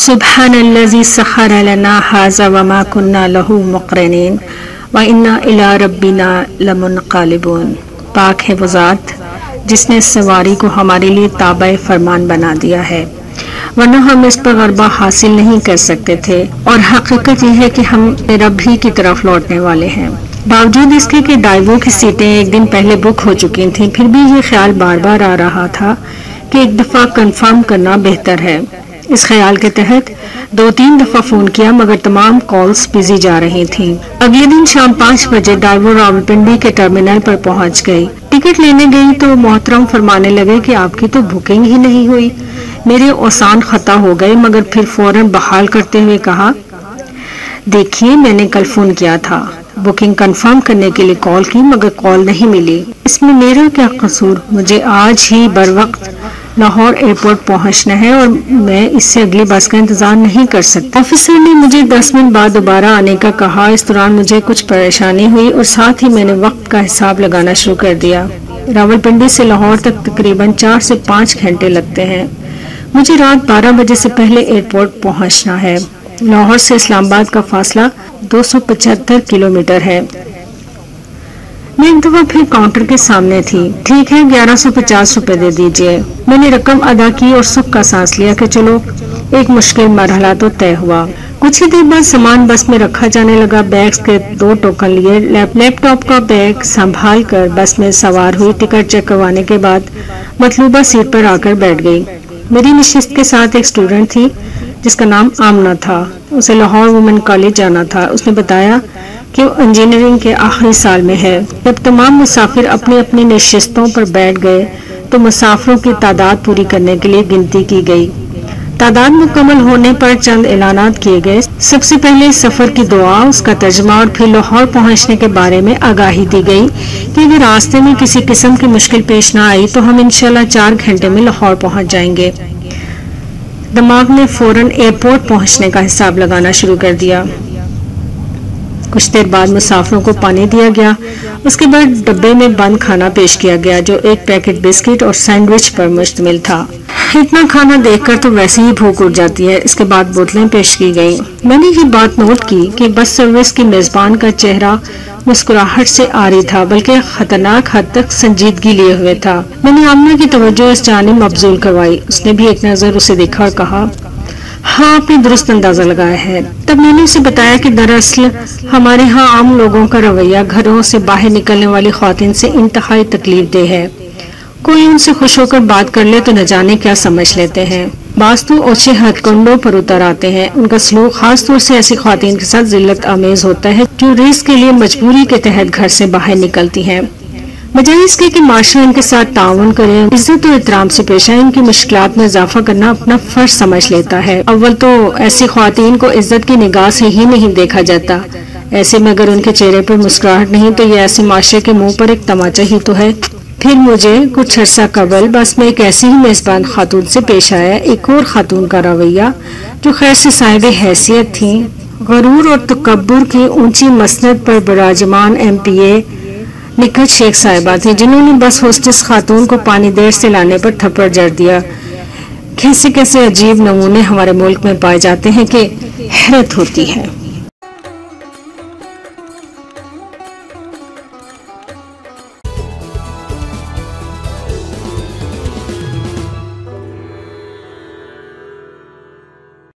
सुब्हानल्लज़ी सख़्ख़र लना हाज़ा वमा कुन्ना लहू मुक़रिनीन व इन्ना इला रब्बिना लमुनक़लिबून। पाक है वो ज़ात जिसने सवारी को हमारे लिए ताबा फरमान बना दिया है, वरना हम इस पर गलबा हासिल नहीं कर सकते थे, और हकीकत यह है कि हम रब ही की तरफ लौटने वाले हैं। बावजूद इसके कि ड्राइवों की सीटें एक दिन पहले बुक हो चुकी थीं, फिर भी ये ख्याल बार बार आ रहा था कि एक दफ़ा कंफर्म करना बेहतर है। इस ख्याल के तहत 2-3 दफ़ा फ़ोन किया, मगर तमाम कॉल्स बिजी जा रही थीं। अगले दिन शाम 5 बजे ड्राइवर रावलपिंडी के टर्मिनल पर पहुंच गई। टिकट लेने गई तो मोहतरम फरमाने लगे कि आपकी तो बुकिंग ही नहीं हुई। मेरे औसान खता हो गए, मगर फिर फौरन बहाल करते हुए कहा, देखिए मैंने कल फ़ोन किया था, बुकिंग कंफर्म करने के लिए कॉल की, मगर कॉल नहीं मिली। इसमें मेरा क्या कसूर? मुझे आज ही बरवक्त लाहौर एयरपोर्ट पहुंचना है और मैं इससे अगली बस का इंतजार नहीं कर सकता। ऑफिसर ने मुझे 10 मिनट बाद दोबारा आने का कहा। इस दौरान मुझे कुछ परेशानी हुई और साथ ही मैंने वक्त का हिसाब लगाना शुरू कर दिया। रावलपिंडी से लाहौर तक तकरीबन 4 से 5 घंटे लगते हैं। मुझे रात 12 बजे से पहले एयरपोर्ट पहुंचना है। लाहौर से इस्लामाबाद का फासला 275 किलोमीटर है। मैं एक दफा फिर काउंटर के सामने थी। ठीक है, 1150 रुपए दे दीजिए। मैंने रकम अदा की और सुख का सांस लिया कि चलो एक मुश्किल मरहला तो तय हुआ। कुछ ही देर बाद सामान बस में रखा जाने लगा। बैग्स के 2 टोकन लिए, लैपटॉप का बैग संभाल कर बस में सवार हुई। टिकट चेक करवाने के बाद मतलूबा सीट पर आकर बैठ गई। मेरी नशिस्त के साथ एक स्टूडेंट थी जिसका नाम आमना था। उसे लाहौर वुमेन कॉलेज जाना था। उसने बताया कि वो इंजीनियरिंग के आखिरी साल में है। जब तमाम मुसाफिर अपनी अपनी नशिस्तों पर बैठ गए तो मुसाफिरों की तादाद पूरी करने के लिए गिनती की गई। तादाद मुकम्मल होने पर चंद ऐलानात किए गए। सबसे पहले सफर की दुआ, उसका तर्जमा और फिर लाहौर पहुंचने के बारे में आगाही दी गई कि अगर रास्ते में किसी किस्म की मुश्किल पेश ना आई तो हम इंशाल्लाह 4 घंटे में लाहौर पहुंच जाएंगे। दिमाग ने फौरन एयरपोर्ट पहुंचने का हिसाब लगाना शुरू कर दिया। कुछ देर बाद मुसाफिरों को पानी दिया गया। उसके बाद डब्बे में बंद खाना पेश किया गया जो एक पैकेट बिस्किट और सैंडविच पर मुश्तमिल था। इतना खाना देखकर तो वैसे ही भूख उठ जाती है। इसके बाद बोतलें पेश की गईं। मैंने ये बात नोट की कि बस सर्विस की मेजबान का चेहरा मुस्कुराहट से आरी था, बल्कि खतरनाक हद तक संजीदगी लिए हुए था। मैंने आमना की तवज्जो इस जानिब मबजूल करवाई। उसने भी एक नजर उसे देखा और कहा, हाँ आपने दुरुस्त अंदाजा लगाया है। तब मैंने उसे बताया कि दरअसल हमारे यहाँ आम लोगों का रवैया घरों से बाहर निकलने वाली ख्वातीन से इंतहाई तकलीफ देह है। कोई उनसे खुश होकर बात कर ले तो न जाने क्या समझ लेते हैं। बास तो ओछे हथकंडों पर उतर आते हैं। उनका सलूक खास तौर से ऐसी ख्वातीन के साथ जिल्लत आमेज होता है जो रिस्क के लिए मजबूरी के तहत घर से बाहर निकलती हैं। बजाय इसके कि माशरा इनके साथ ताउन करे, इज्जत और एहतराम से पेश आए, इनकी मुश्किलात में इजाफा करना अपना फर्ज समझ लेता है। अव्वल तो ऐसी ख्वातीन को इज्जत की निगाह से ही नहीं देखा जाता। ऐसे में अगर उनके चेहरे पर मुस्कुराहट नहीं तो ये ऐसे माशरे के मुंह पर एक तमाचा ही तो है। फिर मुझे कुछ अर्सा कबल बस में एक ऐसी ही मेजबान खातून से पेश आया। एक और खातून का रवैया जो खैर से साहिब हैसियत थी, गरूर और तकब्बुर की ऊंची मसनद पर विराजमान MPA निकट शेख साहिबा थी, जिन्होंने बस होस्टेस खातून को पानी देर से लाने पर थप्पड़ जड़ दिया। कैसे कैसे अजीब नमूने हमारे मुल्क में पाए जाते हैं कि हैरत होती है।